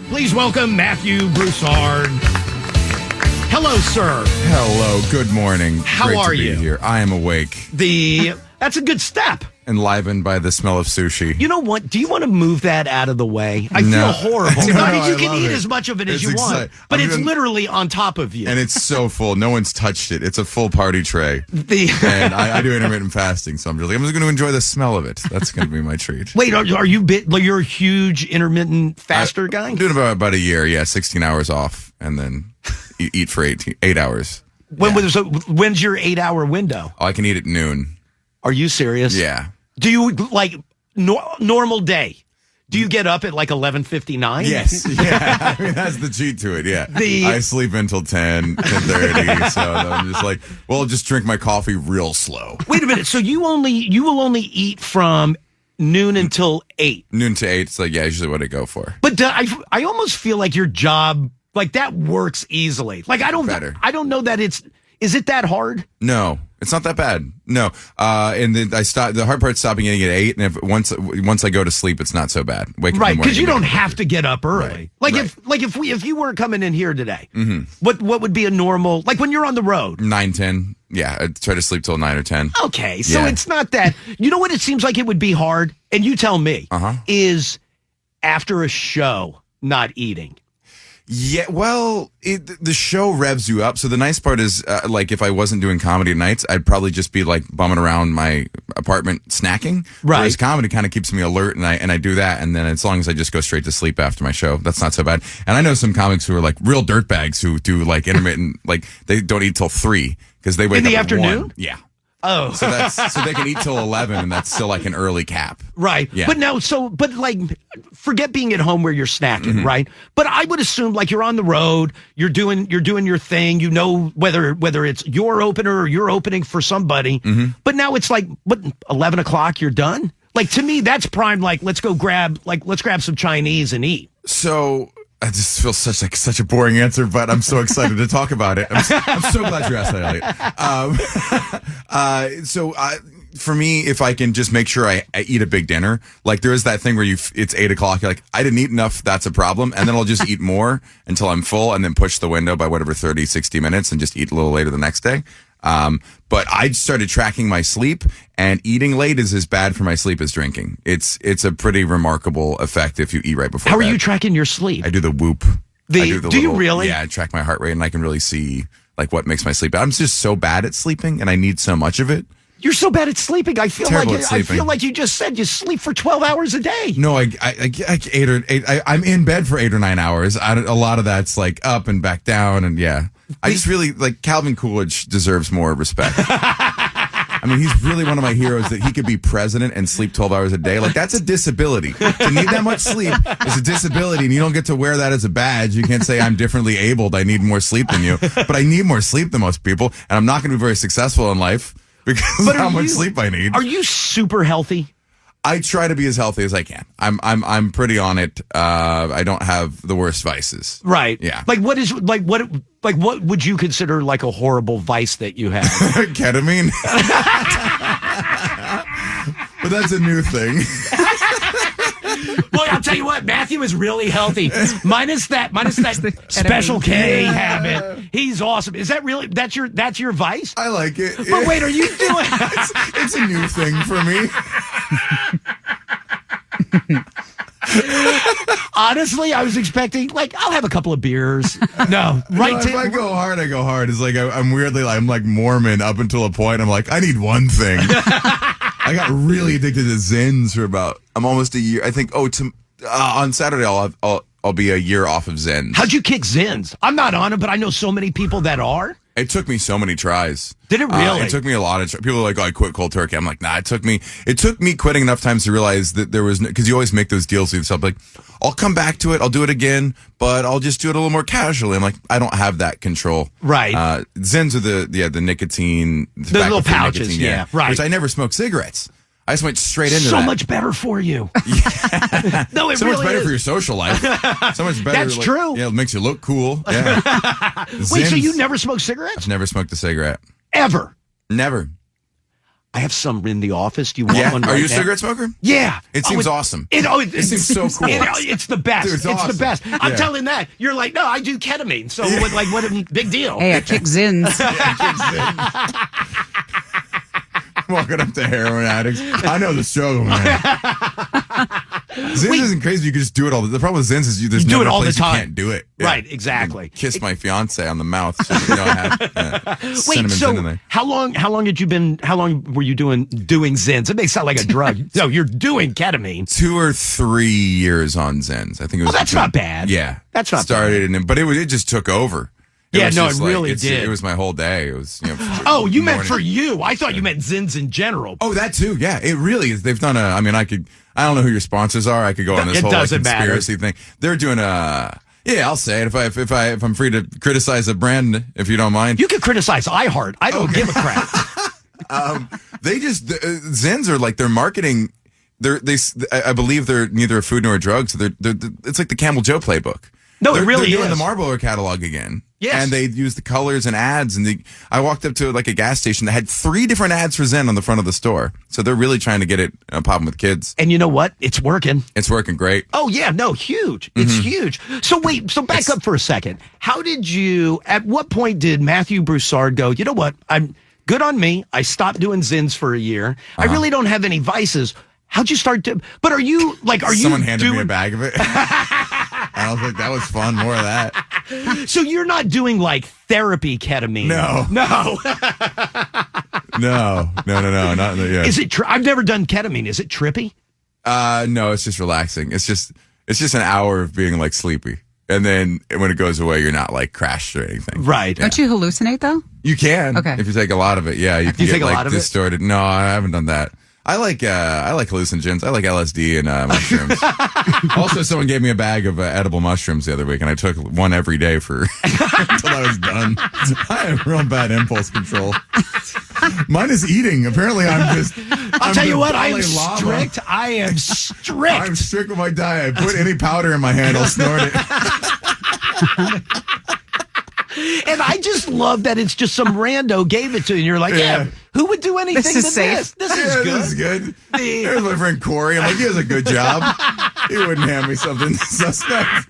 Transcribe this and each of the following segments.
Please welcome Matthew Broussard. Hello, sir. Hello. Good morning. How Great are to be you? Here. I am awake. That's a good step. Enlivened by the smell of sushi. You know what? Do you want to move that out of the way? I No. feel horrible. No, I mean, you I can love eat it. as much of it as It's you want, but it's literally on top of you. And it's so full. No one's touched it. It's a full party tray. And I do intermittent fasting, so I'm just going to enjoy the smell of it. That's going to be my treat. Wait, are you you're a huge intermittent faster guy? I'm doing about a year. 16 hours off, and then eat for 8 hours. When's your 8-hour window? Oh, I can eat at noon. Are you serious? Yeah. Do you normal day? Do you get up at like 11:59? Yes. Yeah. I mean, that's the cheat to it. Yeah. I sleep until 10:30. So I'm just like, just drink my coffee real slow. Wait a minute. So you will only eat from noon until 8. Noon to 8. It's usually what I go for. But I almost feel like your job that works easily. I don't know that is it that hard? No. It's not that bad. No. And then the hard part's stopping eating at 8, and once I go to sleep, it's not so bad. Wake up in the morning, because you don't have to get up early. Right. If you weren't coming in here today, what would be a normal, when you're on the road? 9, 10. Yeah, I try to sleep till 9 or 10. Okay, so it's not that. You know what it seems like it would be hard, and you tell me, is after a show not eating. Yeah, the show revs you up. So the nice part is, if I wasn't doing comedy nights, I'd probably just be bumming around my apartment snacking. Right. Whereas comedy kind of keeps me alert, and I do that. And then as long as I just go straight to sleep after my show, that's not so bad. And I know some comics who are real dirtbags who do intermittent, they don't eat till 3 because they wake up in the at afternoon. 1. Yeah. Oh, so they can eat till 11, and that's still an early cap. Right. Yeah. But forget being at home where you're snacking, right? But I would assume you're on the road, you're doing your thing, whether it's your opener or you're opening for somebody. But now it's 11 o'clock, you're done? To me, that's prime, let's grab some Chinese and eat. So I just feel such a boring answer, but I'm so excited to talk about it. I'm so glad you asked that, Elliot. For me, if I can just make sure I eat a big dinner, there is that thing where it's 8 o'clock, you're I didn't eat enough, that's a problem. And then I'll just eat more until I'm full and then push the window by 30, 60 minutes and just eat a little later the next day. But I started tracking my sleep, and eating late is as bad for my sleep as drinking. It's a pretty remarkable effect if you eat right before How bed. are you tracking your sleep? I do the Whoop. Do you really? Yeah, I track my heart rate, and I can really see what makes my sleep. I'm just so bad at sleeping, and I need so much of it. You're so bad at sleeping. I feel like you just said you sleep for 12 hours a day. No, I 8. I'm in bed for 8 or 9 hours. A lot of that's up and back down, and yeah. I just really Calvin Coolidge deserves more respect. I mean, he's really one of my heroes that he could be president and sleep 12 hours a day. That's a disability. To need that much sleep is a disability, and you don't get to wear that as a badge. You can't say I'm differently abled. I need more sleep than you. But I need more sleep than most people, and I'm not going to be very successful in life because of how much sleep I need. Are you super healthy? I try to be as healthy as I can. I'm pretty on it. I don't have the worst vices. Right. Yeah. What would you consider a horrible vice that you have? Ketamine. But that's a new thing. Well, I'll tell you what, Matthew is really healthy. Minus that Special K habit. He's awesome. Is that really that's your vice? I like it. But wait, are you doing it's a new thing for me. Honestly, I was expecting I'll have a couple of beers. No, right. If I go hard, I go hard. It's I'm weirdly I'm Mormon up until a point. I'm I need one thing. I got really addicted to Zins for I'm almost a year. I think. On Saturday I'll be a year off of Zins. How'd you kick Zins? I'm not on it, but I know so many people that are. It took me so many tries. Did it really? It took me a lot of people are I quit cold turkey. I'm nah, it took me quitting enough times to realize that there was because you always make those deals with yourself I'll come back to it, I'll do it again, but I'll just do it a little more casually. I'm I don't have that control. Right. Zins are the nicotine, the little pouches, nicotine, yeah, right. Which I never smoked cigarettes. I just went straight into so that. much better for you. Yeah. No, it so really much better is. for your social life. So much better. That's true. Yeah, it makes you look cool. Yeah. Wait, so you never smoked cigarettes? I've never smoked a cigarette. Ever? Never. I have some in the office. Do you want one? Are right you a now? cigarette smoker? Yeah. It seems awesome. It seems so cool. It's the best. Dude, it's awesome. the best. I'm Yeah. telling that. You're like, no, I do ketamine. So what a big deal. Hey, I kick Zins. Walking up to heroin addicts. I know the struggle, man. Zins isn't crazy. You can just do it all. The problem with Zins is there's do never it a all the place time. you can't do it. Right, exactly. Kiss my fiance on the mouth. So you know I have Wait, cinnamon in so there. how long were you doing Zins? It may sound like a drug. No, you're doing ketamine. 2 or 3 years on Zins. I think it was. Well, that's not bad. Yeah, That's not started, but it just took over. Yeah, was no, just it really it's- did. It was my whole day. It was. Oh, you meant morning. for you. I thought you meant Zins in general. Oh, that too. Yeah, it really is. They've done I don't know who your sponsors are. I could go on this It whole doesn't matter. conspiracy thing. They're doing yeah, I'll say it if I'm free to criticize a brand, if you don't mind. You can criticize iHeart. I don't give a crap. They just Zins are like their marketing. I believe they're neither a food nor a drug. So it's like the Camel Joe playbook. No, it really they're doing is. the Marlboro catalog again. Yes. And they use the colors and ads. And I walked up to like a gas station that had 3 different ads for Zen on the front of the store. So they're really trying to get it popping with kids. And you know what? It's working. It's working great. Oh, yeah. No, huge. It's huge. So wait, back up for a second. At what point did Matthew Broussard go, you know what? I'm good on me. I stopped doing Zins for a year. I really don't have any vices. How'd you start to, but are you Someone handed me a bag of it. I was like, that was fun. More of that. So you're not doing like therapy ketamine? No. No. Not yeah. Is it? I've never done ketamine. Is it trippy? No, it's just relaxing. It's just an hour of being like sleepy. And then when it goes away, you're not like crashed or anything. Right. Yeah. Don't you hallucinate, though? You can. Okay. If you take a lot of it. Yeah. You can You get take a like lot of it? distorted. No, I haven't done that. I like hallucinogens. I like LSD and mushrooms. Also, someone gave me a bag of edible mushrooms the other week, and I took one every day for until I was done. I have real bad impulse control. Mine is eating. Apparently, I'll tell you what. I am strict. I am strict. I'm strict with my diet. Put any powder in my hand, I'll snort it. And I just love that it's just some rando gave it to you. And you're like, yeah, who would do anything This is to safe. this? This is good. This is good. Here's my friend Corey. I'm like, he has a good job. He wouldn't hand me something suspect.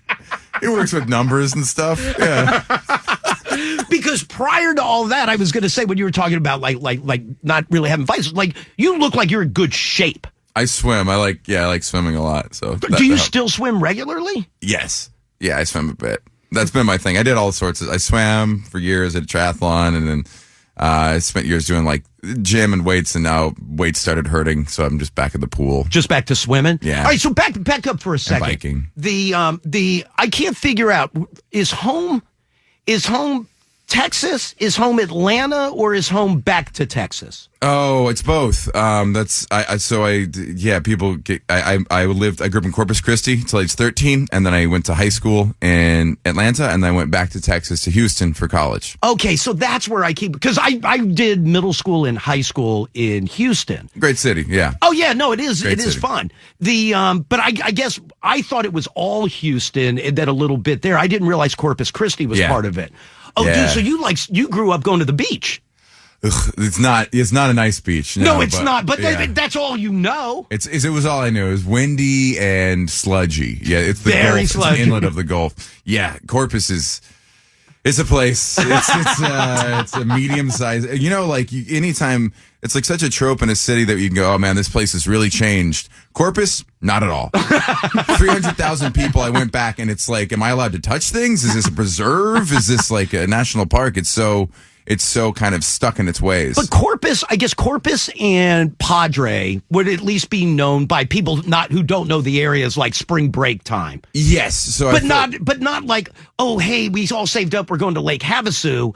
He works with numbers and stuff. Yeah. Because prior to all that, I was going to say when you were talking about like not really having vices, like you look like you're in good shape. I swim. I like swimming a lot. So Do you still swim regularly? Yes. Yeah, I swim a bit. That's been my thing. I did all sorts of. I swam for years at a triathlon, and then I spent years doing like gym and weights, and now weights started hurting, so I'm just back at the pool. Just back to swimming? Yeah. All right, so back up for a second. biking. The I can't figure out, is home Texas? Is home Atlanta, or is home back to Texas? Oh, it's both. People get, I grew up in Corpus Christi until age 13, and then I went to high school in Atlanta, and then I went back to Texas to Houston for college. Okay, so that's where I keep, because I did middle school and high school in Houston. Great city, yeah. Oh yeah, no, it is. Great It is city. fun. But I guess I thought it was all Houston and then a little bit there. I didn't realize Corpus Christi was Yeah. part of it. Oh, Yeah. dude, so you grew up going to the beach? Ugh, it's not a nice beach. No, it's not. But yeah. that's all you know. It was all I knew. It was windy and sludgy. Yeah, it's the Very Gulf. sludgy. It's the inlet of the Gulf. Yeah, Corpus it's a place. It's a medium size. You know, like anytime it's like such a trope in a city that you can go, oh man, this place has really changed. Corpus, not at all. 300,000 people. I went back and it's like, am I allowed to touch things? Is this a preserve? Is this like a national park? It's so kind of stuck in its ways. But Corpus, I guess Corpus and Padre would at least be known by people who don't know the area as like spring break time. Yes, so But not like, oh, hey, we all saved up, we're going to Lake Havasu,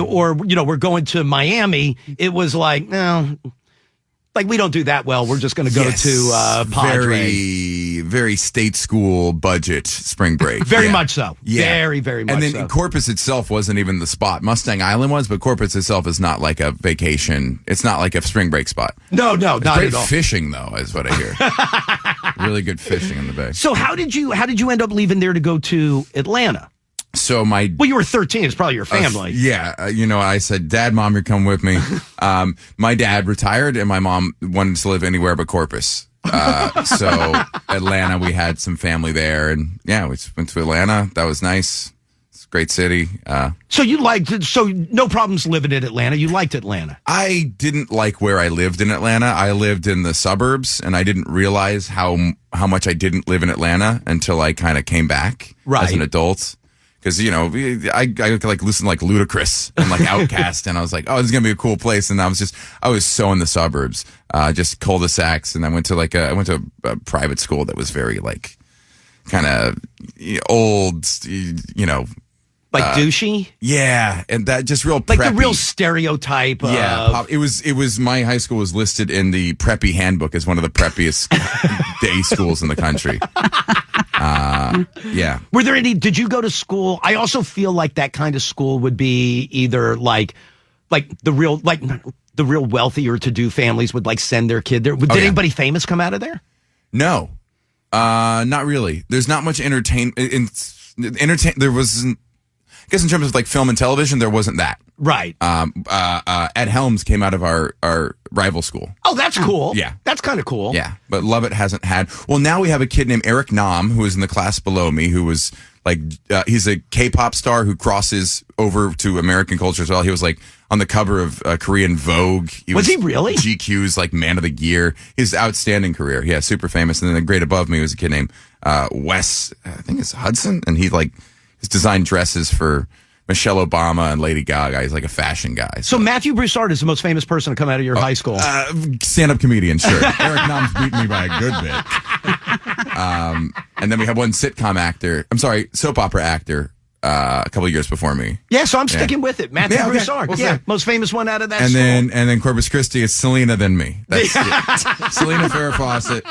or we're going to Miami. It was like, no, like we don't do that well. We're just going to go to Padre. Very, very state school budget spring break. Very much so. Yeah. Very, very much so. And then Corpus itself wasn't even the spot. Mustang Island was, but Corpus itself is not like a vacation. It's not like a spring break spot. No, not Great at all. fishing, though, is what I hear. Really good fishing in the bay. So how did you end up leaving there to go to Atlanta? So my Well, you were 13. It's probably your family. I said, Dad, Mom, you're coming with me. My dad retired, and my mom wanted to live anywhere but Corpus. So Atlanta, we had some family there, and we went to Atlanta. That was nice. It's a great city. So no problems living in Atlanta. You liked Atlanta. I didn't like where I lived in Atlanta. I lived in the suburbs, and I didn't realize how much I didn't live in Atlanta until I kind of came back as an adult. Because, I like listen to like Ludacris and like Outkast, and I was like, oh, this is going to be a cool place. And I was so in the suburbs, just cul-de-sacs. And I went to a private school that was very like kind of old, Like douchey? Yeah. And that just real like preppy. The real stereotype. It was my high school was listed in the Preppy Handbook as one of the preppiest day schools in the country. Were there any, did you go to school? I also feel like that kind of school would be either like the real wealthy or to-do families would like send their kid there. Did anybody famous come out of there? No, not really. There's not much entertainment. There wasn't, I guess in terms of like film and television, there wasn't that. Right. Ed Helms came out of our rival school. Oh, that's cool. Yeah. That's kind of cool. Yeah. But Lovett hasn't had. Well, now we have a kid named Eric Nam, who is in the class below me, who was like, he's a K-pop star who crosses over to American culture as well. He was like on the cover of Korean Vogue. Was he really? GQ's like Man of the Year. His outstanding career. Yeah, super famous. And then the grade above me was a kid named Wes, I think it's Hudson. And he's designed dresses for Michelle Obama and Lady Gaga. He's like a fashion guy. So Matthew Broussard is the most famous person to come out of your high school. Stand-up comedian, sure. Eric Nam's beating me by a good bit. And then we have one soap opera actor a couple of years before me. Yeah, so I'm sticking with it. Matthew Broussard. Well, most famous one out of that and school. And then Corpus Christi, it's Selena, then me. That's Selena Farrah Fawcett.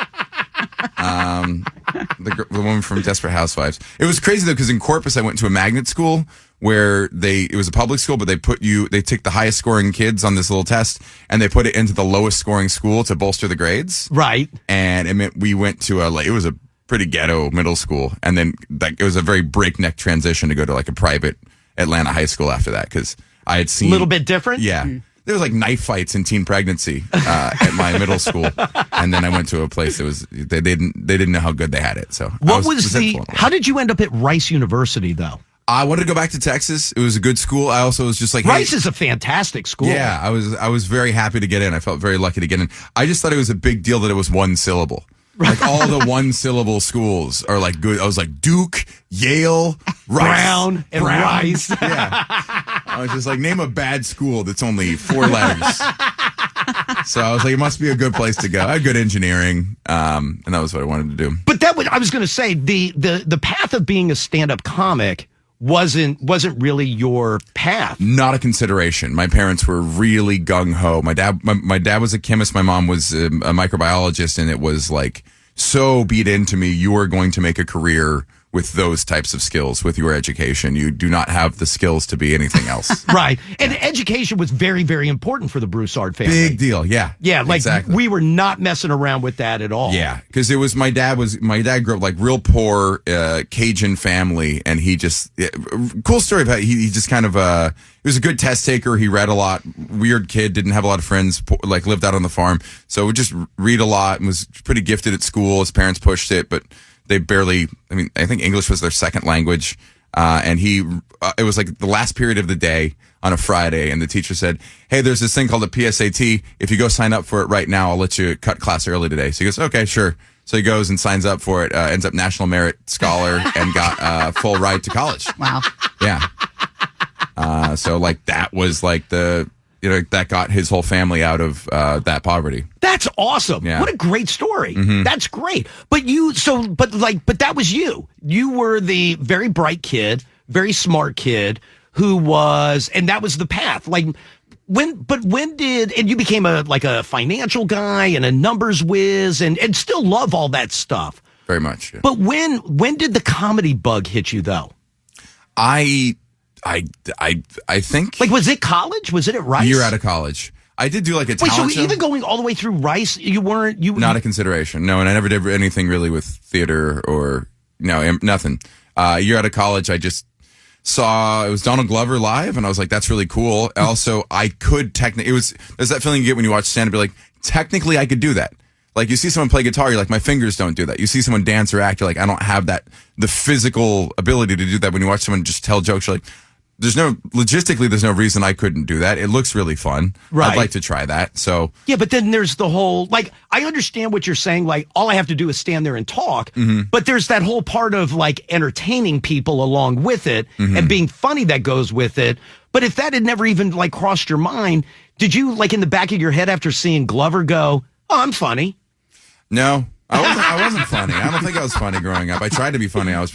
The woman from Desperate Housewives. It was crazy though, because in Corpus I went to a magnet school where it was a public school, but they take the highest scoring kids on this little test and they put it into the lowest scoring school to bolster the grades. Right. And it meant we went to it was a pretty ghetto middle school, and then it was a very breakneck transition to go to like a private Atlanta high school after that, because I had seen a little bit different. Yeah. There was like knife fights in teen pregnancy at my middle school, and then I went to a place that was they didn't know how good they had it. So how did you end up at Rice University though? I wanted to go back to Texas. It was a good school. I also was just like, Rice is a fantastic school. Yeah, I was very happy to get in. I felt very lucky to get in. I just thought it was a big deal that it was one syllable. Like all the one syllable schools are like good. I was like Duke, Yale, Brown, and Rice. Yeah. I was just like, name a bad school that's only 4 letters. So I was like, it must be a good place to go. I had good engineering, and that was what I wanted to do. But I was going to say the path of being a stand-up comic wasn't really your path. Not a consideration. My parents were really gung-ho. My dad was a chemist. My mom was a microbiologist, and it was like so beat into me, you are going to make a career with those types of skills, with your education. You do not have the skills to be anything else. Right. And education was very, very important for the Broussard family. Big deal. Yeah. Yeah. Like exactly. We were not messing around with that at all. Yeah. Because my dad grew up like real poor Cajun family. And he just, cool story about he just kind of, he was a good test taker. He read a lot. Weird kid, didn't have a lot of friends, like lived out on the farm. So would just read a lot and was pretty gifted at school. His parents pushed it, but they barely, I think English was their second language. And it was like the last period of the day on a Friday. And the teacher said, hey, there's this thing called a PSAT. If you go sign up for it right now, I'll let you cut class early today. So he goes, okay, sure. So he goes and signs up for it, ends up National Merit Scholar and got full ride to college. Wow. Yeah. So like that was like that got his whole family out of that poverty. That's awesome. Yeah. What a great story. Mm-hmm. That's great. But that was you. You were the very bright kid, very smart kid and that was the path. Like when you became a financial guy and a numbers whiz and still love all that stuff. Very much. Yeah. But when did the comedy bug hit you though? I think. Like, was it college? Was it at Rice? Year out of college. I did do like a talent show. Even going all the way through Rice, Not a consideration. No, and I never did anything really with theater or, no, nothing. A year out of college, saw it was Donald Glover live, and I was like, that's really cool. Also, I could technically, there's that feeling you get when you watch stand-up, you're like, technically I could do that. Like, you see someone play guitar, you're like, my fingers don't do that. You see someone dance or act, you're like, I don't have the physical ability to do that. When you watch someone just tell jokes, you're like, logistically, there's no reason I couldn't do that. It looks really fun. Right. I'd like to try that. So yeah, but then there's the whole, like, I understand what you're saying. Like, all I have to do is stand there and talk. But there's that whole part of like entertaining people along with it and being funny that goes with it. But if that had never even like crossed your mind, did you like in the back of your head after seeing Glover go, oh, I'm funny? no, I wasn't funny. I don't think I was funny growing up. I tried to be funny. It was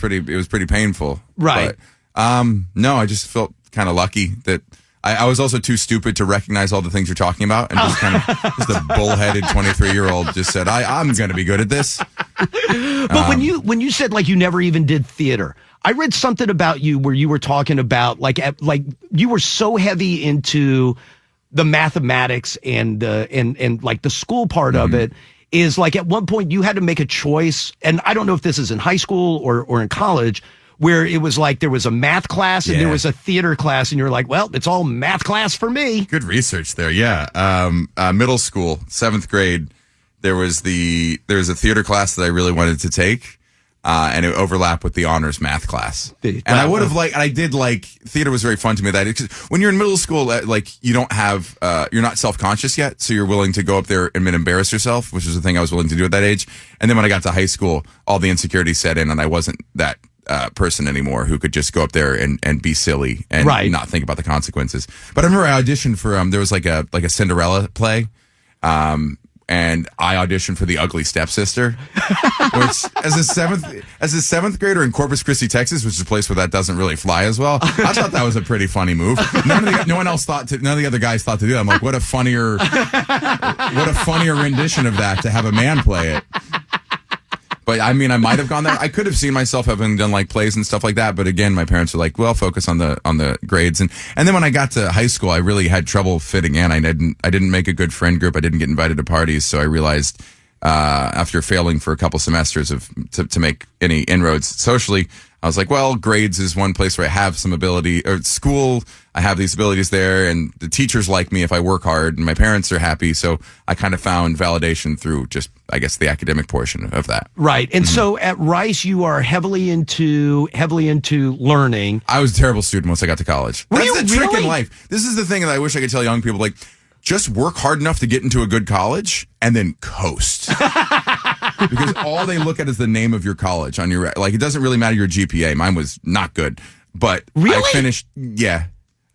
pretty painful. Right. But, no, I just felt kind of lucky that I was also too stupid to recognize all the things you're talking about, and just kind of just a bullheaded 23-year-old just said, I'm going to be good at this. But when you said like you never even did theater, I read something about you where you were talking about like you were so heavy into the mathematics and like the school part of it is like at one point you had to make a choice, and I don't know if this is in high school or in college, where it was like there was a math class and there was a theater class, and you're like, well, it's all math class for me. Good research there. Yeah. Middle school, 7th grade, there was a theater class that I really wanted to take. And it overlapped with the honors math class. And I would have I did like, theater was very fun to me. When you're in middle school, like you don't have, you're not self-conscious yet. So you're willing to go up there and embarrass yourself, which is the thing I was willing to do at that age. And then when I got to high school, all the insecurity set in, and I wasn't that person anymore who could just go up there and be silly and not think about the consequences. But I remember I auditioned for, there was like a Cinderella play. And I auditioned for The Ugly Stepsister, which as a seventh grader in Corpus Christi, Texas, which is a place where that doesn't really fly as well. I thought that was a pretty funny move. None of the other guys thought to do that. I'm like, what a funnier rendition of that to have a man play it. But I mean, I might have gone there. I could have seen myself having done like plays and stuff like that. But again, my parents were like, well, focus on the grades. And then when I got to high school, I really had trouble fitting in. I didn't make a good friend group. I didn't get invited to parties. So I realized, after failing for a couple semesters to make any inroads socially, I was like, well, grades is one place where I have some ability, or school, I have these abilities there, and the teachers like me if I work hard, and my parents are happy. So I kind of found validation through just, I guess, the academic portion of that. Right. And so at Rice, you are heavily into learning. I was a terrible student once I got to college. That's the trick Really? in life. This is the thing that I wish I could tell young people, like, just work hard enough to get into a good college and then coast. Because all they look at is the name of your college on your, like, it doesn't really matter your GPA. Mine was not good, but Really? I finished. Yeah.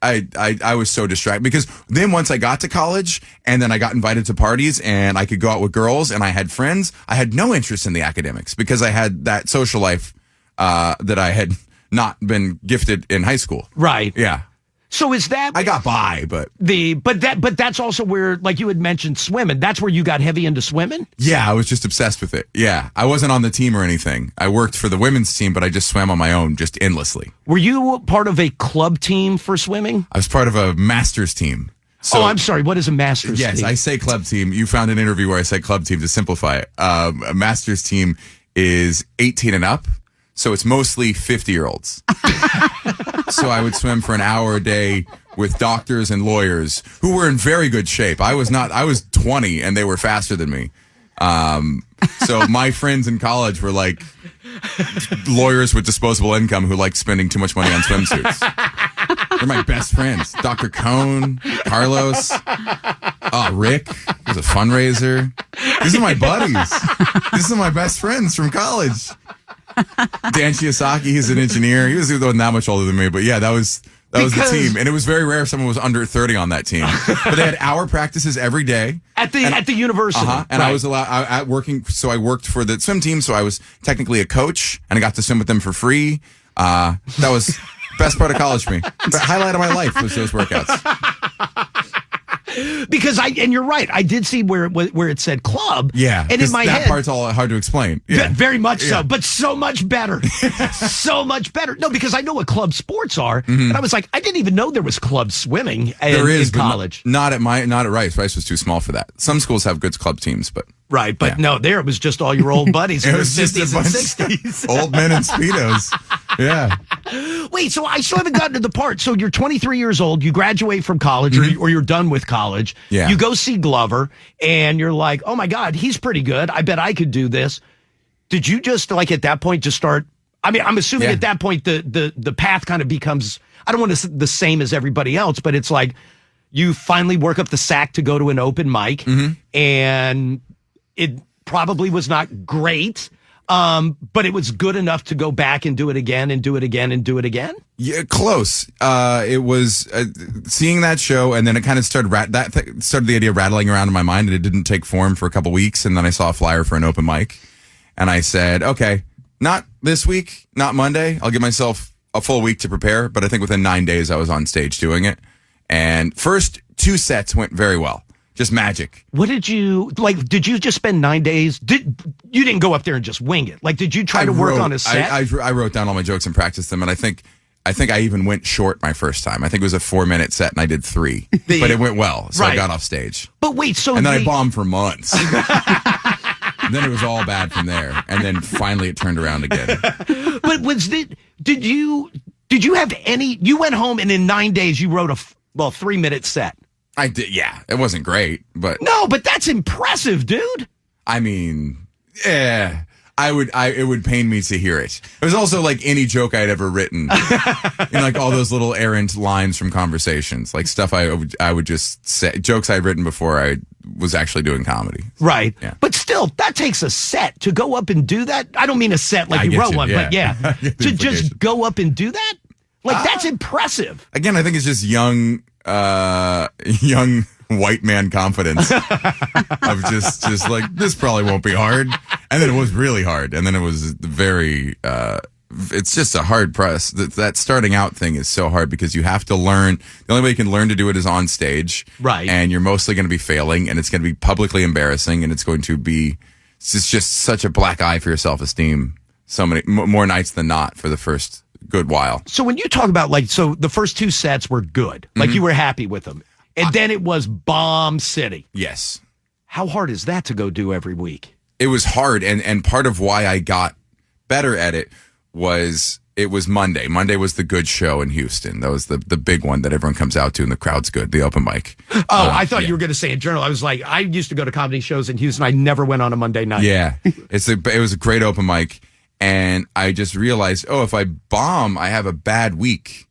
I was so distracted because then once I got to college and then I got invited to parties and I could go out with girls and I had friends, I had no interest in the academics because I had that social life, that I had not been gifted in high school. Right. Yeah. So is that I got by, but that's also where, like you had mentioned, swimming. That's where you got heavy into swimming? yeah, I was just obsessed with it. Yeah. I wasn't on the team or anything. I worked for the women's team, but I just swam on my own, just endlessly. Were you part of a club team for swimming? I was part of a master's team. So, I'm sorry. What is a master's yes, team? I say club team. You found an interview where I said club team to simplify it. A master's team is 18 and up. So it's mostly 50-year-olds. So I would swim for an hour a day with doctors and lawyers who were in very good shape. I was 20 and they were faster than me. So my friends in college were like lawyers with disposable income who like spending too much money on swimsuits. They're my best friends. Dr. Cohn, Carlos, Rick was a fundraiser. These are my buddies. These are my best friends from college. Dan Chiosaki, he's an engineer. He wasn't that much older than me, but yeah, that was the team. And it was very rare if someone was under 30 on that team. But they had hour practices every day. At the university. And I was allowed, so I worked for the swim team, so I was technically a coach, and I got to swim with them for free. That was best part of college for me. The highlight of my life was those workouts. Because and you're right, I did see where it said club. Yeah, and in my that head, part's all hard to explain. Yeah. Very much so, but so much better. So much better. No, because I know what club sports are, and I was like, I didn't even know there was club swimming in college. Not at Rice. Rice was too small for that. Some schools have good club teams, but right. But no, there it was just all your old buddies in their 50s and 60s, old men in Speedos. Yeah. wait, so I still haven't gotten to the part. So you're 23 years old, you graduate from college, or you're done with college. Yeah. You go see Glover, and you're like, oh my God, he's pretty good. I bet I could do this. Did you just, like, at that point, just start? I mean, I'm assuming at that point the path kind of becomes, I don't want to say the same as everybody else, but it's like you finally work up the sack to go to an open mic, and it probably was not great, but it was good enough to go back and do it again and do it again and do it again. Yeah, close. It was seeing that show, and then it kind of started started the idea rattling around in my mind, and it didn't take form for a couple weeks, and then I saw a flyer for an open mic, and I said, okay, not this week, not Monday. I'll give myself a full week to prepare, but I think within 9 days I was on stage doing it, and first 2 sets went very well. Just magic. What did you, like, did you just spend 9 days? You didn't go up there and just wing it. Like, did you try to work on a set? I wrote down all my jokes and practiced them, and I think I even went short my first time. I think it was a 4-minute set, and I did 3. But it went well, so I got off stage. But wait, so... And then I bombed for months. And then it was all bad from there, and then finally it turned around again. But did you have any... You went home, and in 9 days, you wrote a 3-minute set. I did, yeah. It wasn't great, but... No, but that's impressive, dude. I mean, it would pain me to hear it. It was also like any joke I'd ever written. Like all those little errant lines from conversations, like stuff I would just say, jokes I'd written before I was actually doing comedy. Right. Yeah. But still, that takes a set to go up and do that. I don't mean a set like you wrote one, but to just go up and do that? Like, that's impressive. Again, I think it's just young white man confidence of just like, this probably won't be hard. And then it was really hard. And then it was very, it's just a hard press. That starting out thing is so hard because you have to learn. The only way you can learn to do it is on stage. Right. And you're mostly going to be failing, and it's going to be publicly embarrassing, and it's just such a black eye for your self-esteem. So many more nights than not for the first good while. So when you talk about, like, so the first 2 sets were good, like you were happy with them, and then it was Bomb City. Yes. How hard is that to go do every week? It was hard, and part of why I got better at it was Monday. Monday was the good show in Houston. That was the big one that everyone comes out to, and the crowd's good, the open mic. Oh, I thought you were going to say in general. I was like, I used to go to comedy shows in Houston. I never went on a Monday night. Yeah. It was a great open mic. And I just realized, if I bomb, I have a bad week.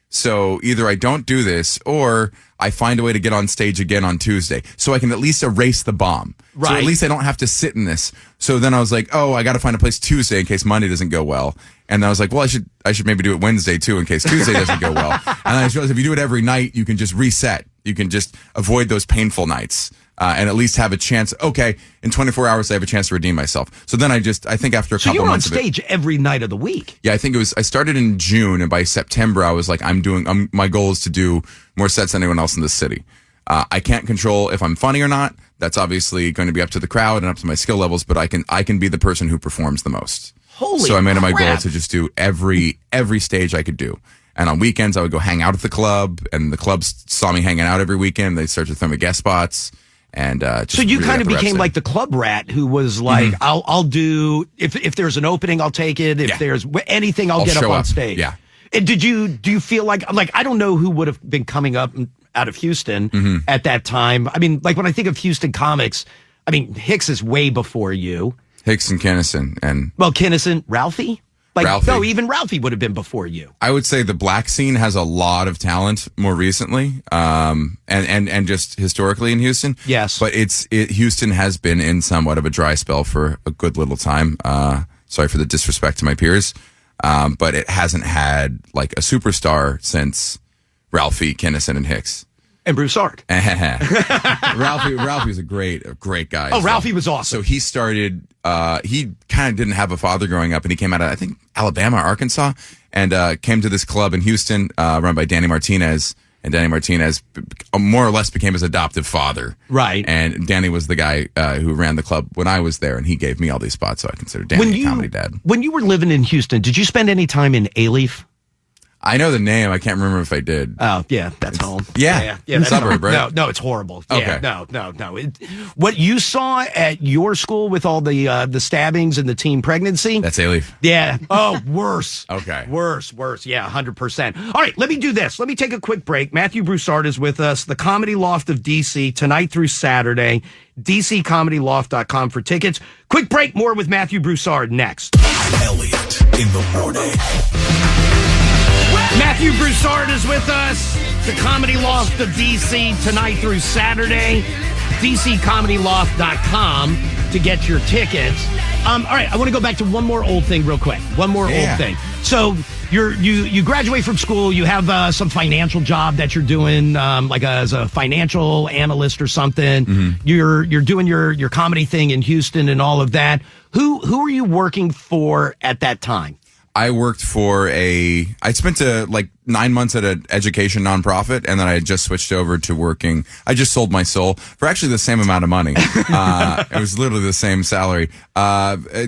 So either I don't do this or I find a way to get on stage again on Tuesday so I can at least erase the bomb. Right. So at least I don't have to sit in this. So then I was like, I got to find a place Tuesday in case Monday doesn't go well. And I was like, well, I should maybe do it Wednesday too in case Tuesday doesn't go well. And I just realized if you do it every night, you can just reset. You can just avoid those painful nights. And at least have a chance. Okay, in 24 hours, I have a chance to redeem myself. So then I think after a couple months. So you were on stage every night of the week. Yeah, I started in June, and by September, I was like, my goal is to do more sets than anyone else in the city. I can't control if I'm funny or not. That's obviously going to be up to the crowd and up to my skill levels, but I can be the person who performs the most. Holy So I made it my crap. goal to just do every stage I could do. And on weekends, I would go hang out at the club, and the clubs saw me hanging out every weekend. They started to throw me guest spots. And so you really kind of got the became reps like the club rat who was like, I'll do, if there's an opening, I'll take it. If there's anything, I'll get up on stage. Yeah. And do you feel like I don't know who would have been coming up out of Houston at that time. I mean, like when I think of Houston comics, I mean, Hicks is way before you. Hicks and Kinnison Kinnison, Ralphie? Ralphie. No, even Ralphie would have been before you. I would say the black scene has a lot of talent more recently, and just historically in Houston. Yes, but Houston has been in somewhat of a dry spell for a good little time. Sorry for the disrespect to my peers, but it hasn't had like a superstar since Ralphie, Kinnison, and Hicks. And Broussard. Ralphie's a great guy. Oh, Ralphie was awesome. So he started, he kind of didn't have a father growing up, and he came out of, I think, Alabama, Arkansas, and came to this club in Houston run by Danny Martinez. And Danny Martinez more or less became his adoptive father. Right. And Danny was the guy who ran the club when I was there, and he gave me all these spots, so I consider Danny a comedy dad. When you were living in Houston, did you spend any time in A-Leaf? I know the name. I can't remember if I did. Oh, yeah, that's home. Yeah, that's suburb, home. right? No, it's horrible. Okay. Yeah, no. What you saw at your school with all the stabbings and the teen pregnancy? That's A-Leaf. Yeah. Oh, worse. Okay. Worse. Yeah, 100%. All right, let me do this. Let me take a quick break. Matthew Broussard is with us, the Comedy Loft of D.C., tonight through Saturday. DCComedyLoft.com for tickets. Quick break, more with Matthew Broussard next. Elliot in the morning. Matthew Broussard is with us, the Comedy Loft of D.C. tonight through Saturday. DCComedyLoft.com to get your tickets. All right, I want to go back to one more old thing real quick. One more old thing. So you graduate from school. You have some financial job that you're doing, as a financial analyst or something. Mm-hmm. You're doing your comedy thing in Houston and all of that. Who are you working for at that time? I worked for I spent 9 months at an education nonprofit, and then I just switched over to working. I just sold my soul for actually the same amount of money. It was literally the same salary.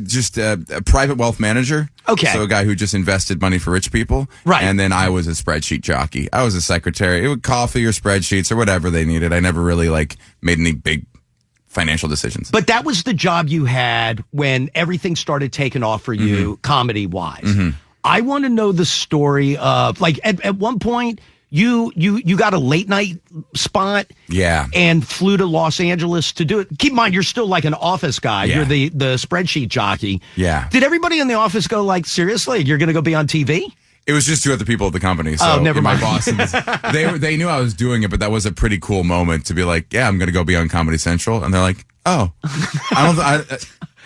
Just a private wealth manager. Okay. So a guy who just invested money for rich people. Right. And then I was a spreadsheet jockey. I was a secretary. It would coffee or spreadsheets or whatever they needed. I never really made any big financial decisions. But that was the job you had when everything started taking off for you, comedy-wise. Mm-hmm. I want to know the story of, at one point, you got a late-night spot and flew to Los Angeles to do it. Keep in mind, you're still like an office guy. Yeah. You're the spreadsheet jockey. Yeah. Did everybody in the office go, seriously, you're going to go be on TV? It was just two other people at the company. So never mind. My bosses, they knew I was doing it, but that was a pretty cool moment to be like, yeah, I'm going to go be on Comedy Central. And they're like, oh, I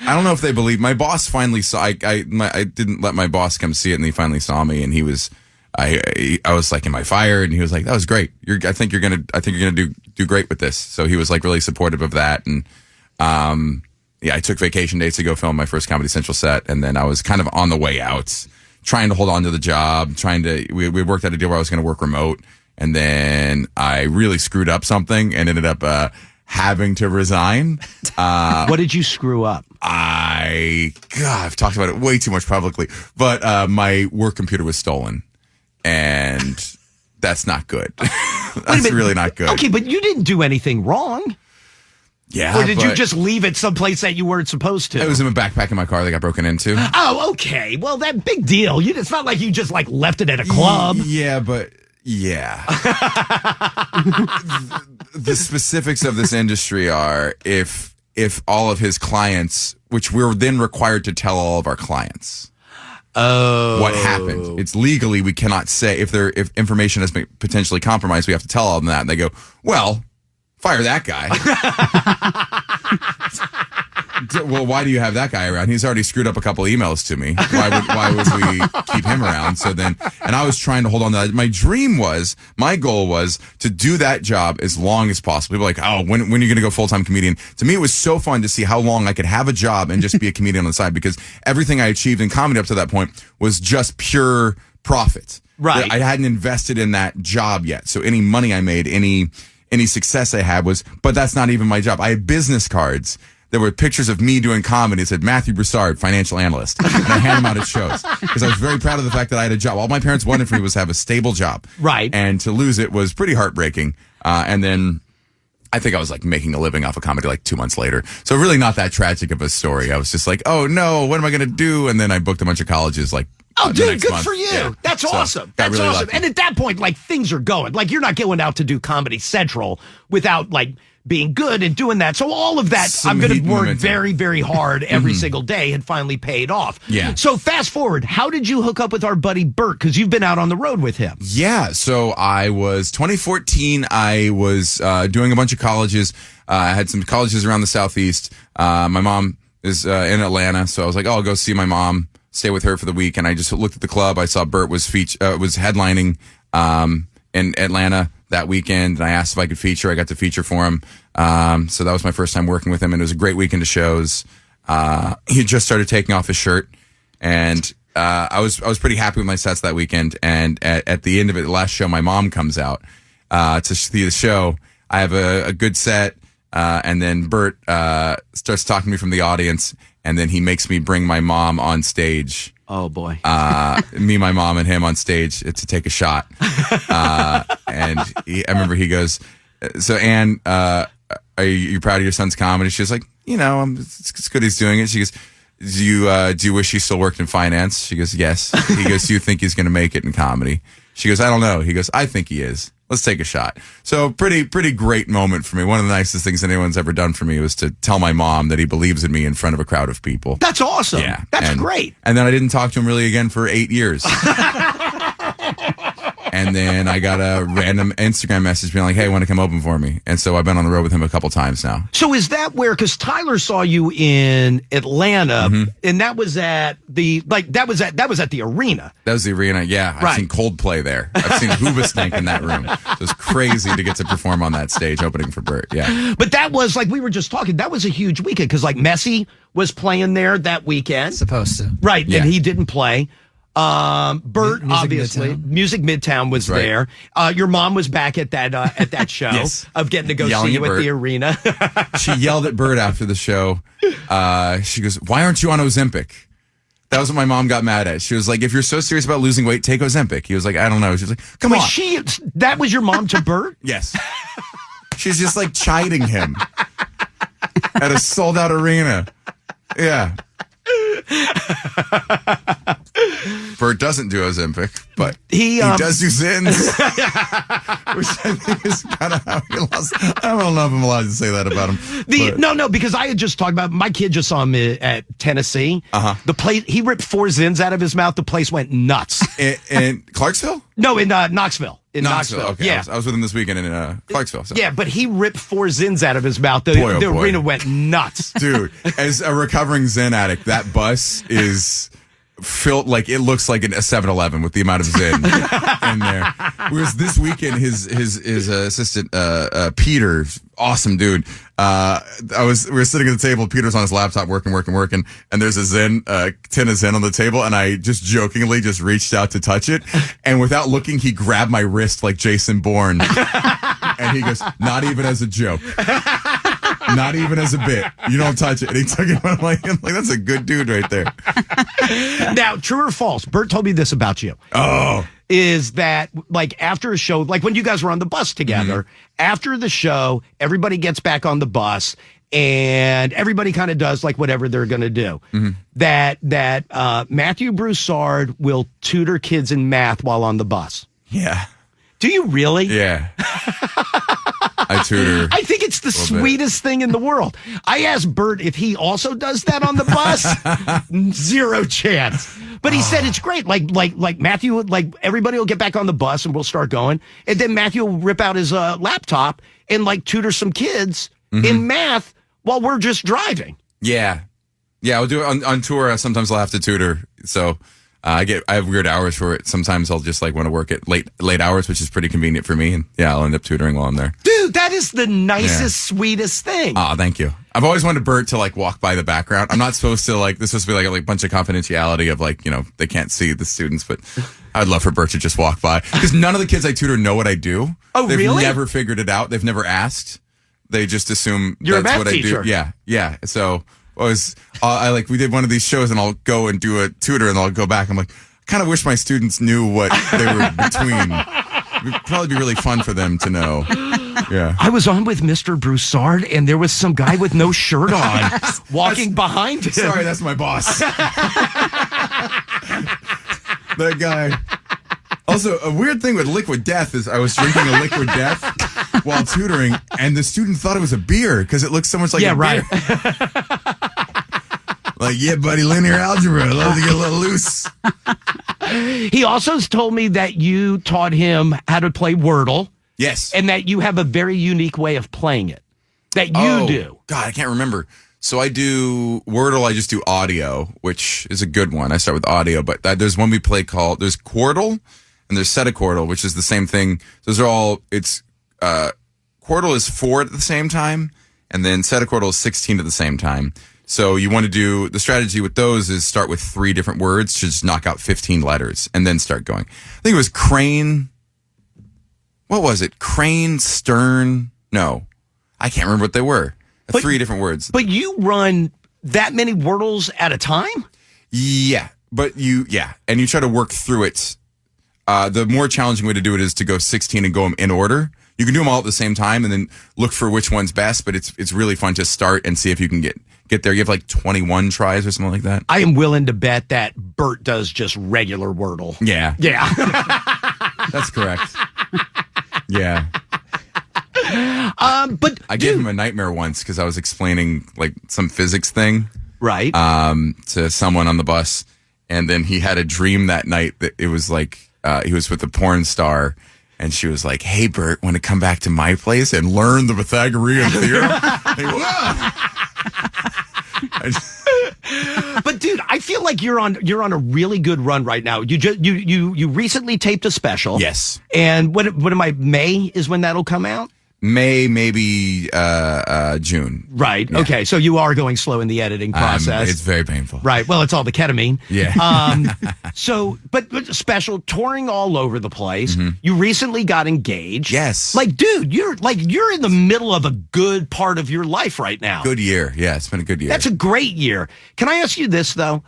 don't know if they believe. My boss finally saw, I didn't let my boss come see it, and he finally saw me, and he was, I was like, am I fired? And he was like, that was great. I think you're going to do great with this. So he was really supportive of that. And, I took vacation days to go film my first Comedy Central set. And then I was kind of on the way out, trying to hold on to the job, we worked out a deal where I was going to work remote. And then I really screwed up something and ended up, having to resign. What did you screw up? I've talked about it way too much publicly, but my work computer was stolen, and that's not good. That's really not good. Okay, but you didn't do anything wrong. Yeah. Or did you just leave it someplace that you weren't supposed to? It was in a backpack in my car that got broken into. Oh, okay. Well, that big deal. It's not like you just left it at a club. Yeah, but yeah. The specifics of this industry are if all of his clients, which we're then required to tell all of our clients. Oh. What happened? It's legally, we cannot say if information has been potentially compromised, we have to tell all of them that. And they go, well, fire that guy. Well, why do you have that guy around? He's already screwed up a couple emails to me. Why would we keep him around? So then, and I was trying to hold on to that. My goal was to do that job as long as possible. People were like, oh, when are you going to go full-time comedian? To me, it was so fun to see how long I could have a job and just be a comedian on the side, because everything I achieved in comedy up to that point was just pure profit. Right. I hadn't invested in that job yet. So any money I made, any success I had but that's not even my job. I had business cards. There were pictures of me doing comedy. It said Matthew Broussard, financial analyst. And I hand them out at shows because I was very proud of the fact that I had a job. All my parents wanted for me was to have a stable job. Right. And to lose it was pretty heartbreaking. And then I think I was making a living off of comedy 2 months later. So really not that tragic of a story. I was just oh no, what am I going to do? And then I booked a bunch of colleges oh, dude, good month. for you. Yeah. That's So, awesome. got That's really awesome. lucky. And at that point, things are going. You're not going out to do Comedy Central without, being good and doing that. So all of that, Some I'm going heat to work momentum. very, very hard every single day, had finally paid off. Yeah. So fast forward, how did you hook up with our buddy Bert? Because you've been out on the road with him. Yeah, so I was 2014. I was doing a bunch of colleges. I had some colleges around the Southeast. My mom is in Atlanta, so I was like, I'll go see my mom, stay with her for the week. And I just looked at the club. I saw Bert was headlining in Atlanta that weekend, and I asked if I could feature. I got to feature for him. So that was my first time working with him, and it was a great weekend of shows. He had just started taking off his shirt, and I was pretty happy with my sets that weekend. And at the end of it, the last show, my mom comes out to see the show. I have a good set, and then Bert starts talking to me from the audience, and then he makes me bring my mom on stage Oh, boy. Me, my mom, and him on stage to take a shot. And I remember he goes, so Anne, are you proud of your son's comedy? She was like, it's good he's doing it. She goes, do you wish he still worked in finance? She goes, yes. He goes, do you think he's going to make it in comedy? She goes, I don't know. He goes, I think he is. Let's take a shot. So pretty great moment for me. One of the nicest things anyone's ever done for me was to tell my mom that he believes in me in front of a crowd of people. That's awesome. Yeah. That's great. And then I didn't talk to him really again for 8 years. And then I got a random Instagram message being like, hey, want to come open for me? And so I've been on the road with him a couple times now. So is that where, because Tyler saw you in Atlanta, and that was at the, that was at the arena. That was the arena, yeah. I've seen Coldplay there. I've seen Hoobastank in that room. It was crazy to get to perform on that stage opening for Bert, yeah. But that was, we were just talking, that was a huge weekend, because Messi was playing there that weekend. Supposed to. Right, yeah. and he didn't play. Bert, obviously, Midtown. Music Midtown was there. Your mom was back at that show Yes. of getting to go Yelling see you at at Bert. the arena. She yelled at Bert after the show. She goes, why aren't you on Ozempic? That was what my mom got mad at. She was like, if you're so serious about losing weight, take Ozempic. He was like, I don't know. She was like, come on. That was your mom to Bert? Yes. She's just chiding him at a sold out arena. Yeah. Bert doesn't do Ozempic, but he does do Zins, which I think is kind of how he lost. I don't know if I'm allowed to say that about him. No, because I had just talked about, my kid just saw him at Tennessee. The place, he ripped 4 Zins out of his mouth. The place went nuts. In Clarksville? No, in Knoxville. In Knoxville. Okay. Yeah. I was with him this weekend in Clarksville. So. Yeah, but he ripped 4 Zins out of his mouth. The Boy. arena went nuts. Dude, as a recovering Zen addict, that bus is filled it looks like a 7-Eleven with the amount of Zen in there. Whereas this weekend, his assistant Peter, awesome dude. We were sitting at the table. Peter's on his laptop working, and there's a Zen tin of Zen on the table, and I just jokingly just reached out to touch it, and without looking, he grabbed my wrist like Jason Bourne, and he goes, "Not even as a joke." Not even as a bit. You don't touch it. And he took it. I'm like, that's a good dude right there. Now, true or false? Bert told me this about you. Oh. Is that after a show, when you guys were on the bus together, after the show, everybody gets back on the bus and everybody kind of does whatever they're going to do. That Matthew Broussard will tutor kids in math while on the bus. Yeah. Do you really? Yeah. I tutor. I think it's the sweetest thing in the world. I asked Bert if he also does that on the bus. Zero chance. But he said it's great. Like Matthew, everybody will get back on the bus and we'll start going. And then Matthew will rip out his laptop and tutor some kids in math while we're just driving. Yeah. Yeah, I'll do it on tour. Sometimes I'll have to tutor. So I have weird hours for it. Sometimes I'll just want to work at late hours, which is pretty convenient for me. And yeah, I'll end up tutoring while I'm there. Dude, that is the nicest, sweetest thing. Oh, thank you. I've always wanted Bert to walk by the background. I'm not supposed to this is supposed to be a bunch of confidentiality of they can't see the students, but I'd love for Bert to just walk by because none of the kids I tutor know what I do. Oh, They've really? never figured it out. They've never asked. They just assume You're that's a what math teacher. I do. Yeah. Yeah. So we did one of these shows and I'll go and do a tutor and I'll go back. I'm like, I kind of wish my students knew what they were between. It would probably be really fun for them to know. Yeah. I was on with Mr. Broussard, and there was some guy with no shirt on walking behind him. Sorry, that's my boss. That guy. Also, a weird thing with Liquid Death is I was drinking a Liquid Death while tutoring, and the student thought it was a beer because it looks so much like a beer. Yeah, buddy, linear algebra. I love to get a little loose. He also told me that you taught him how to play Wordle. Yes. And that you have a very unique way of playing it. That you do. God, I can't remember. So I do Wordle, I just do audio, which is a good one. I start with audio, but there's one we play called, there's Quordle and there's Setaquordle, which is the same thing. Those are all, Quordle is 4 at the same time, and then Setaquordle is 16 at the same time. So you want to do, the strategy with those is start with 3 different words to just knock out 15 letters and then start going. I think it was crane. What was it? Crane, stern. No, I can't remember what they were. 3 different words. But you run that many Wordles at a time? Yeah. but you try to work through it. The more challenging way to do it is to go 16 and go them in order. You can do them all at the same time and then look for which one's best, but it's really fun to start and see if you can get there. You have like 21 tries or something like that. I am willing to bet that Bert does just regular Wordle. Yeah. Yeah. That's correct. Yeah. But I gave him a nightmare once because I was explaining like some physics thing. Right. To someone on the bus. And then he had a dream that night that it was like he was with a porn star. And she was like, "Hey, Bert, want to come back to my place and learn the Pythagorean theorem?" But dude, I feel like you're on a really good run right now. You recently taped a special. Yes. And what am I? May is when that'll come out. May, maybe June. Right. Yeah. Okay. So you are going slow in the editing process. It's very painful. Right. Well, it's all the ketamine. Yeah. But special touring all over the place. Mm-hmm. You recently got engaged. Yes. Like, dude, you're in the middle of a good part of your life right now. Good year. Yeah, it's been a good year. That's a great year. Can I ask you this though?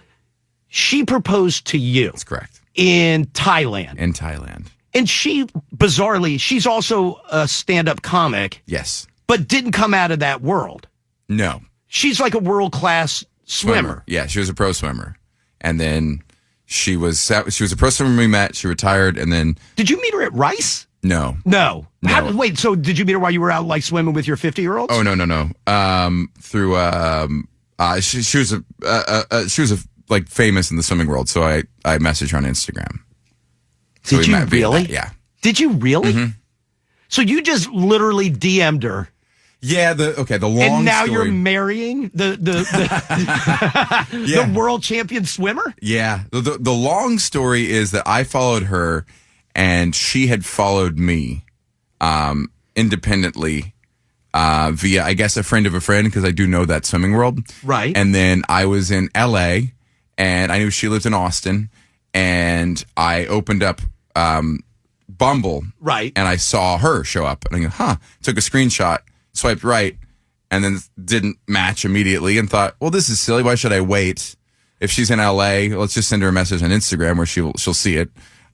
She proposed to you. That's correct. In Thailand. And she, bizarrely, she's also a stand-up comic. Yes. But didn't come out of that world. No. She's like a world-class swimmer. Yeah, she was a pro swimmer. And then she was a pro swimmer we met. She retired, and then... Did you meet her at Rice? No. Wait, so did you meet her while you were out like swimming with your 50-year-olds? Oh, no. Through... she was like famous in the swimming world, so I messaged her on Instagram. Did you really? Yeah. Did you really? Mm-hmm. So you just literally DM'd her. Yeah. The long and now story. You're marrying the the world champion swimmer. Yeah. The long story is that I followed her, and she had followed me, independently, via I guess a friend of a friend, because I do know that swimming world. Right. And then I was in LA, and I knew she lived in Austin, and I opened up Bumble, right? And I saw her show up, and I go, took a screenshot, swiped right, and then didn't match immediately, and thought, well, this is silly. Why should I wait? If she's in LA, let's just send her a message on Instagram where she'll see it.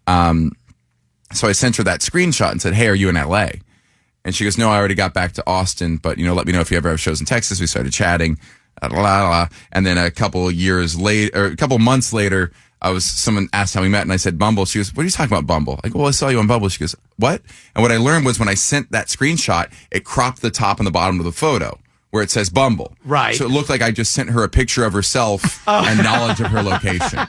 So I sent her that screenshot and said, "Hey, are you in LA?" And she goes, "No, I already got back to Austin, but let me know if you ever have shows in Texas." We started chatting, and then a couple months later. Someone asked how we met, and I said Bumble. She goes, "What are you talking about, Bumble?" I go, "Well, I saw you on Bumble." She goes, "What?" And what I learned was when I sent that screenshot, it cropped the top and the bottom of the photo where it says Bumble. Right. So it looked like I just sent her a picture of herself and knowledge of her location.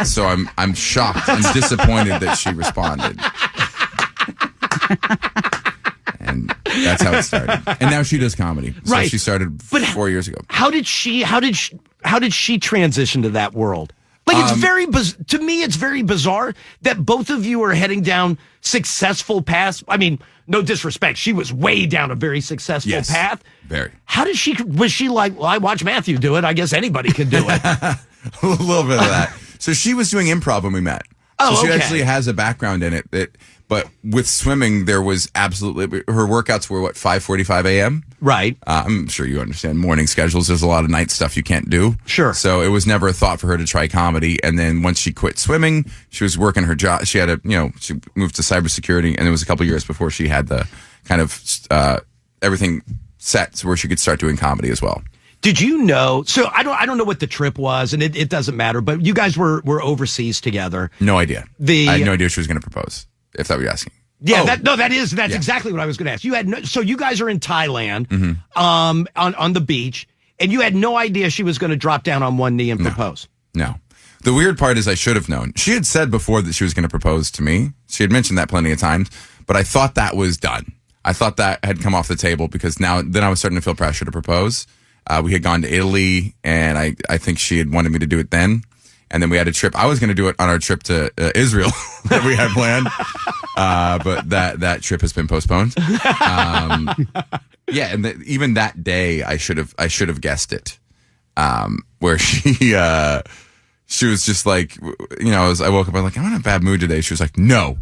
So I'm shocked and disappointed that she responded. And that's how it started. And now she does comedy. So right. She started 4 years ago. How did she transition to that world? Like to me, it's very bizarre that both of you are heading down successful paths. I mean, no disrespect. She was way down a very successful path. Very. Was she like, well, I watch Matthew do it. I guess anybody can do it. A little bit of that. So she was doing improv when we met. So she actually has a background in it. But with swimming, there was absolutely her workouts were 5:45 a.m. Right. I'm sure you understand morning schedules. There's a lot of night stuff you can't do. Sure. So it was never a thought for her to try comedy. And then once she quit swimming, she was working her job. She had she moved to cybersecurity, and it was a couple years before she had the kind of everything set where she could start doing comedy as well. Did you know? So I don't know what the trip was, and it doesn't matter. But you guys were overseas together. No idea. I had no idea she was going to propose. If that were you asking. Yeah, that's exactly what I was going to ask. So you guys are in Thailand, on the beach, and you had no idea she was going to drop down on one knee and propose. No. The weird part is I should have known. She had said before that she was going to propose to me. She had mentioned that plenty of times, but I thought that was done. I thought that had come off the table because then I was starting to feel pressure to propose. We had gone to Italy, and I think she had wanted me to do it then. And then we had a trip. I was going to do it on our trip to Israel that we had planned, but that trip has been postponed. Yeah, and even that day, I should have guessed it. Where she was just like, I woke up. I'm like, I'm in a bad mood today. She was like, no.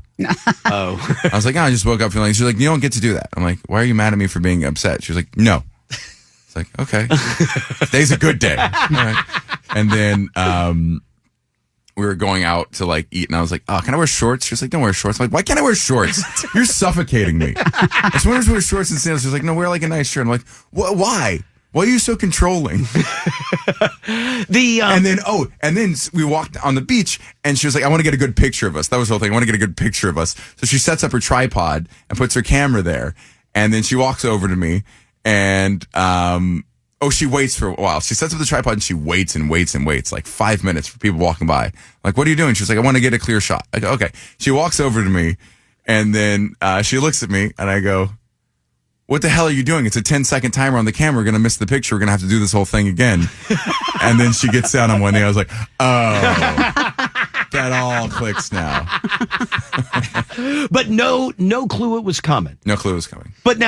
Oh, I was like, I just woke up feeling. She's like, you don't get to do that. I'm like, why are you mad at me for being upset? She was like, no. It's like, okay, today's a good day. All right. And then we were going out to like eat, and I was like, oh, can I wear shorts? She was like, don't wear shorts. I'm like, why can't I wear shorts? You're suffocating me. I just wanted to wear shorts and sandals. She was like, no, wear like a nice shirt. I'm like, why? Why are you so controlling? And then we walked on the beach, and she was like, I want to get a good picture of us. That was the whole thing. I want to get a good picture of us. So she sets up her tripod and puts her camera there, and then she walks over to me, and she waits for a while. She sets up the tripod and she waits and waits and waits, like 5 minutes for people walking by. Like, what are you doing? She was like, I want to get a clear shot. I go, okay. She walks over to me, and then she looks at me, and I go, what the hell are you doing? It's a 10-second timer on the camera. We're going to miss the picture. We're going to have to do this whole thing again. And then she gets down on one knee. I was like, oh, that all clicks now. But no clue it was coming. No clue it was coming. But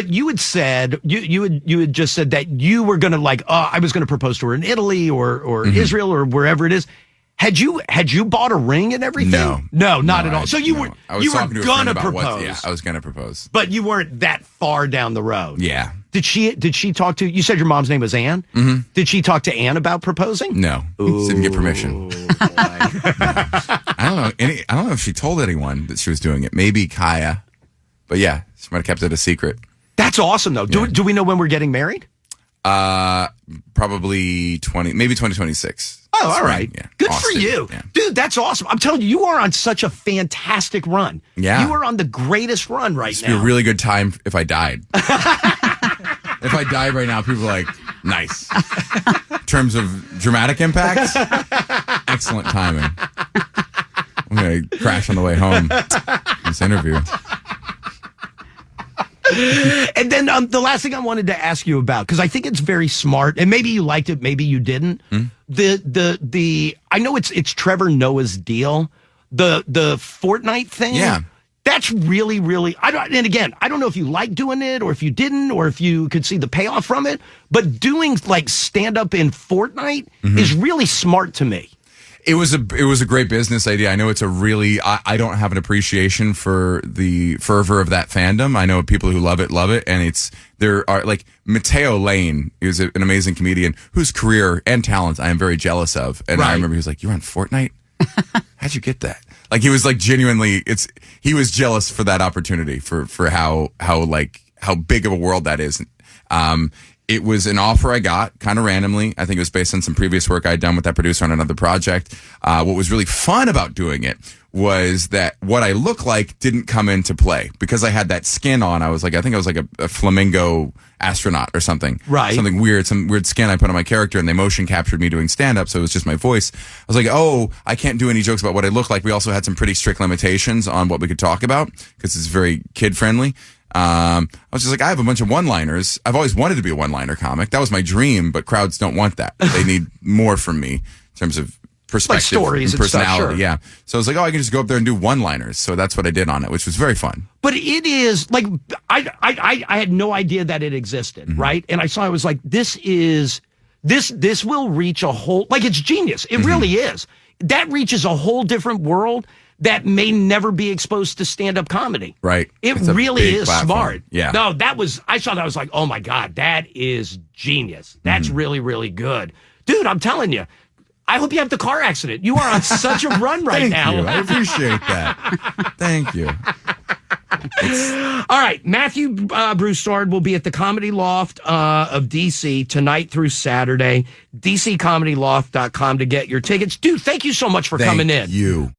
you had said, you had just said that you were going to I was going to propose to her in Italy or Israel or wherever it is. Had you bought a ring and everything? No, not at all. So you were gonna propose. I was gonna propose, but you weren't that far down the road. Yeah. Did she talk to? You said your mom's name was Ann. Mm-hmm. Did she talk to Ann about proposing? No, didn't get permission. No. I don't know if she told anyone that she was doing it. Maybe Kaya, but yeah, she might have kept it a secret. That's awesome though. Yeah. Do we know when we're getting married? Probably 2026. Oh, all right. Yeah. Good Austin. for you. Yeah. Dude, that's awesome. I'm telling you, you are on such a fantastic run. Yeah. You are on the greatest run right now. It'd be a really good time if I died. If I died right now, people are like, nice. In terms of dramatic impacts, excellent timing. I'm going to crash on the way home from this interview. And then the last thing I wanted to ask you about, because I think it's very smart, and maybe you liked it, maybe you didn't. The I know it's Trevor Noah's deal, the Fortnite thing. Yeah, that's really, really. I don't know if you like doing it or if you didn't or if you could see the payoff from it. But doing like stand up in Fortnite is really smart to me. It was a great business idea. I know it's a really, I don't have an appreciation for the fervor of that fandom. I know people who love it, and there are like Mateo Lane is an amazing comedian whose career and talent I am very jealous of. And I remember he was like, "You're on Fortnite? How'd you get that?" Like he was like genuinely, he was jealous for that opportunity for how big of a world that is. It was an offer I got kind of randomly. I think it was based on some previous work I'd done with that producer on another project. What was really fun about doing it was that what I look like didn't come into play because I had that skin on. I think I was like a flamingo astronaut or something. Right. Something weird, some weird skin I put on my character, and they motion captured me doing stand-up, so it was just my voice. I was like, oh, I can't do any jokes about what I look like. We also had some pretty strict limitations on what we could talk about because it's very kid-friendly. I was just like, I have a bunch of one-liners. I've always wanted to be a one-liner comic. That was my dream, but crowds don't want that. They need more from me in terms of perspective, like stories and personality. And stuff, sure. Yeah. So I was like, I can just go up there and do one-liners. So that's what I did on it, which was very fun. But it is like I had no idea that it existed, right? And I was like, this will reach a whole, like, it's genius. It really is. That reaches a whole different world that may never be exposed to stand-up comedy. Right. It really is platform. smart. Yeah. No, I saw that. I was like, oh my God, that is genius. That's really, really good. Dude, I'm telling you, I hope you have the car accident. You are on such a run right now. Thank you. I appreciate that. Thank you. All right. Matthew Broussard will be at the Comedy Loft of DC tonight through Saturday. DCComedyLoft.com to get your tickets. Dude, thank you so much for coming in. Thank you.